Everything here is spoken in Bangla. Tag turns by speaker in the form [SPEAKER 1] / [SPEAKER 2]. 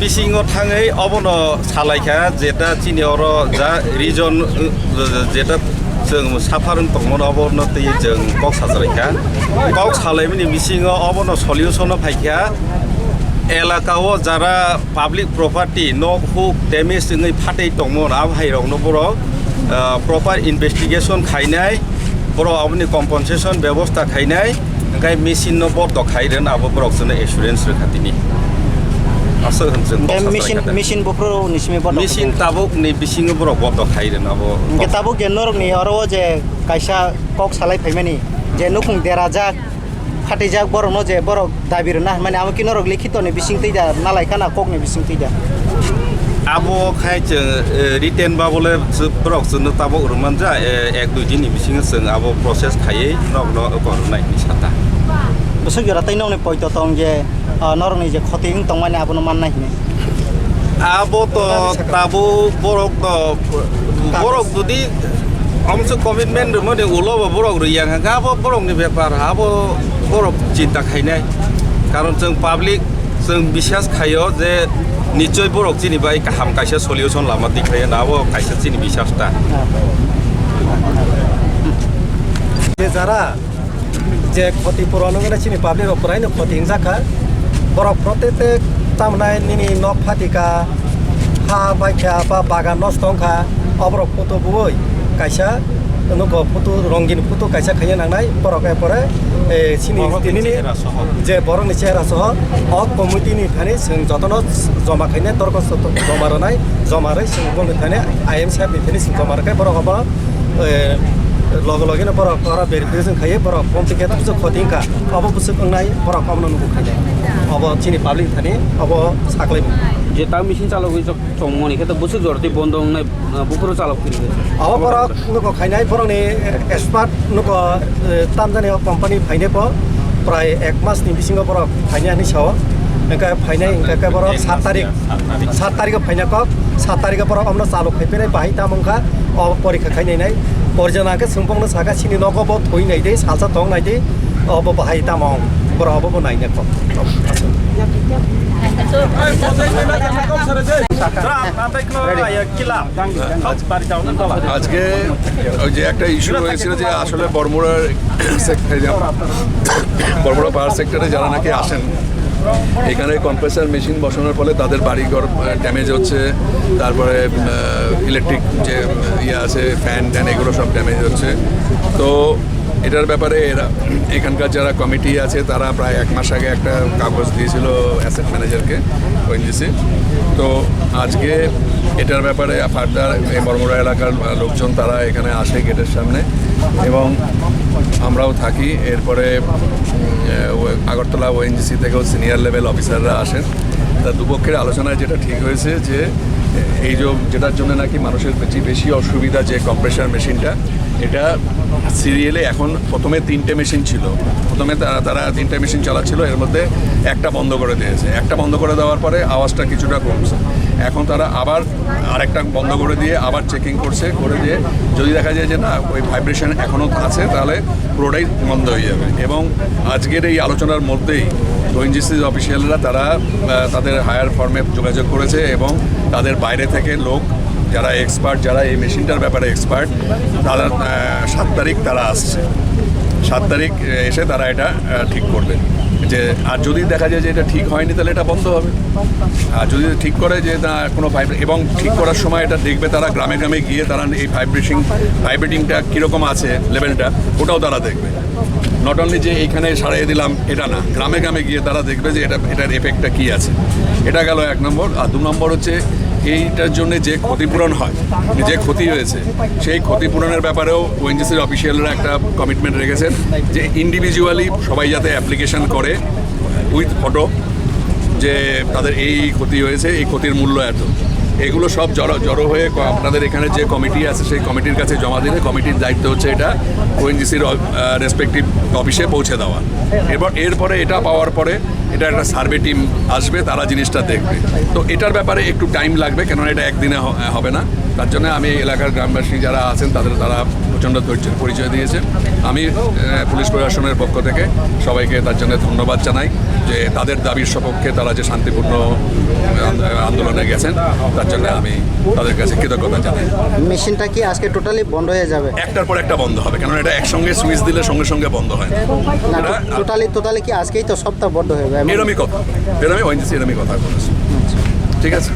[SPEAKER 1] बिसिङाव थाङै अबनो सालायखा जेटा चिनियर जा रिजन जेटा जों साफारन दंमोन अबनो दै जों कक साजरायखा कक सालायमनि बिसिङाव अबनो सलिउसन फायखा एलाकाव जारा पाब्लिक प्रपार्टी न हुक डैमेज जोङै फाटै दंमोन आबहायरावनो बर' प्रपार इनभेस्टिगेशन खायनाय बर' आबनि कम्पनसेशन व्यवस्था खायनाय ओंखाय मेसिन न बद खायदों आबो बर' जोंनो एसुरेन्स रोखाथिनि
[SPEAKER 2] मेसिन बफ्रो निसिमे बद
[SPEAKER 1] मेसिन ताबुक नि बिसिङो बर' बद खायदों आबो
[SPEAKER 2] के ताबुक जे नरकनि अरो जे कायसा कक सालाय फैमानि जे नुखुं देराजा फाटैजाक बर' न जे बर' दाबिरना माने आमो कि नरक लिखित नि बिसिं तैदा नालायखाना कक नि बिसिं तैदा
[SPEAKER 1] आबो खाय जों रिटेन बाबले बर' जोंनो ताबुक रुमान जा एक दुइ दिन बिसिङो जों आबो प्रसेस खायै नक न करनाय नि साता
[SPEAKER 2] बसो गरातै नने पयतो तंग जे नरकनि जे खतिं तंग माने आबो मान नाहिने
[SPEAKER 1] आबो तो ताबु बरक जुदि हमसे कमिटमेंट मदे उलो बरक रियां गाबो बरकनि बेपार आबो बरक चिंता खायनाय कारण जों पाब्लिक जों विश्वास खायो जे निश्चय बरक चिनि बाय गाहाम कायसा सलिउशन लामा दिखायो नाबो कायसा चिनि विश्वासता
[SPEAKER 3] जे जारा जे क्षतिपूरण होना चिनि पाब्लिक अपरायनो क्षति जाखा बरक प्रत्येक तामनाय निनि नक फातिका हा बायखा बा बागान नष्ट खा अबरक फटो बुय कायसा नुको फटो रंगिन फटो कायसा खाय नांनाय बरक एपरे चिनि तिनिनि जे बरकनि चेहरा सह अ कमिटिनि थाने जों जतन जमा खायने दरखास्त जमा रनाय जमारै जों बुंनो थाने आईएम साहेब नि थाने जों जमा रखाय बरक अब लगे लगे बरक भेरिफिकेशन खायो बरक कम्प्लिकेट बुझो खतिंखा अब बुझो कंनाय बरक अब नुको खायनाय अब चिनि पाब्लिक थाने अब साख्लै
[SPEAKER 4] जे ता मेसिन चालक चंगमनि खेत बुसु जरति बन्द होनाय बुखरो चालक फिरि
[SPEAKER 3] अब बरक नुको खायनाय बरकनि एक्सपार्ट नुको तामजानि कम्पानि फायने प्राय एक मासनि बिसिङाव बरक फायनायनि साव एंका फायनाय एंका बरक 7 तारिख फायनाय 7 तारिख बरक हमना चालक खायफेनाय बाहाय तामंखा अब परीक्षा खायनाय परजनाके सोंफंनो सागा सिनि नगब थयनाय दे सालसा दंनाय दे अब बाहाय तामं बरक अब नायने को
[SPEAKER 5] আজকে যে একটা ইস্যু হয়েছিল যে আসলে বড়মুড়া পাওয়ার সেক্টরে যারা নাকি আসেন এখানে কম্প্রেসার মেশিন বসানোর ফলে তাদের বাড়িঘর ড্যামেজ হচ্ছে, তারপরে ইলেকট্রিক যে ইয়ে আছে ফ্যান ট্যান এগুলো সব ড্যামেজ হচ্ছে। তো এটার ব্যাপারে এখানকার যারা কমিটি আছে তারা প্রায় 1 মাস আগে একটা কাগজ দিয়েছিল অ্যাসেট ম্যানেজারকে ওএনজিসি। তো আজকে এটার ব্যাপারে ফার্দার এই বড়মুড়া এলাকার লোকজন তারা এখানে আসে গেটের সামনে এবং আমরাও থাকি। এরপরে আগরতলা ওএনজিসি থেকেও সিনিয়র লেভেল অফিসাররা আসেন। তা দুপক্ষের আলোচনায় যেটা ঠিক হয়েছে যে এই যেটার জন্য নাকি মানুষের বেশি অসুবিধা যে কম্প্রেসার মেশিনটা, এটা সিরিয়ালে এখন প্রথমে 3টে মেশিন ছিল, প্রথমে তারা 3টে মেশিন চালাচ্ছিল, এর মধ্যে একটা বন্ধ করে দিয়েছে। একটা বন্ধ করে দেওয়ার পরে আওয়াজটা কিছুটা কমছে, এখন তারা আবার আরেকটা বন্ধ করে দিয়ে আবার চেকিং করছে, করে দিয়ে যদি দেখা যায় যে না ওই ভাইব্রেশন এখনও আছে তাহলে পুরোটাই বন্ধ হয়ে যাবে। এবং আজকের এই আলোচনার মধ্যেই ওএনজিসি অফিসিয়ালরা তারা তাদের হায়ার ফর্মে যোগাযোগ করেছে এবং তাদের বাইরে থেকে লোক যারা এক্সপার্ট, যারা এই মেশিনটার ব্যাপারে এক্সপার্ট, তারা 7 তারিখ তারা আসছে। 7 তারিখ এসে তারা এটা ঠিক করবে যে, আর যদি দেখা যায় যে এটা ঠিক হয়নি তাহলে এটা বন্ধ হবে। আর যদি ঠিক করে যে না কোনো এবং ঠিক করার সময় এটা দেখবে তারা গ্রামে গ্রামে গিয়ে তারা এই ভাইব্রেটিংটা কীরকম আছে লেভেলটা ওটাও তারা দেখবে। নট অনলি যে এইখানে সারিয়ে দিলাম এটা না, গ্রামে গ্রামে গিয়ে তারা দেখবে যে এটার এফেক্টটা কী আছে। এটা গেল 1 নম্বর। আর 2 নম্বর হচ্ছে এইটার জন্য যে ক্ষতিপূরণ হয়, যে ক্ষতি হয়েছে সেই ক্ষতিপূরণের ব্যাপারেও ওএনজিসির অফিসিয়ালরা একটা কমিটমেন্ট রেখেছেন যে ইন্ডিভিজুয়ালি সবাই যাতে অ্যাপ্লিকেশন করে উইথ ফটো যে তাদের এই ক্ষতি হয়েছে, এই ক্ষতির মূল্য এত। এগুলো সব জড়ো হয়ে আপনাদের এখানে যে কমিটি আছে সেই কমিটির কাছে জমা দিলে কমিটির দায়িত্ব হচ্ছে এটা ওএনজিসির রেসপেক্টিভ অফিসে পৌঁছে দেওয়া। এরপরে এটা পাওয়ার পরে এটা একটা সার্ভে টিম আসবে, তারা জিনিসটা দেখবে। তো এটার ব্যাপারে একটু টাইম লাগবে, কেননা এটা একদিনে হবে না। তার জন্য আমি এলাকার গ্রামবাসী যারা আছেন তারা প্রচণ্ড ধৈর্যের পরিচয় দিয়েছে। আমি পুলিশ প্রশাসনের পক্ষ থেকে সবাইকে তার জন্য ধন্যবাদ জানাই যে তাদের দাবির সপক্ষে তারা যে শান্তিপূর্ণ আন্দোলনে গেছেন তার জন্য আমি তাদের কাছে কৃতজ্ঞতা জানাই।
[SPEAKER 2] মেশিনটা কি আজকে টোটালি বন্ধ হয়ে যাবে?
[SPEAKER 5] একটার পর একটা বন্ধ হবে, কেননা এটা একসঙ্গে সুইচ দিলে সঙ্গে সঙ্গে বন্ধ হয় না।
[SPEAKER 2] না, টোটালি কি আজকেই তো সপ্তাহ বন্ধ হয়ে যাবে?
[SPEAKER 5] এরমই কথা, এরমই ওএনজিসি এরমই কথা বলেছে। ঠিক আছে।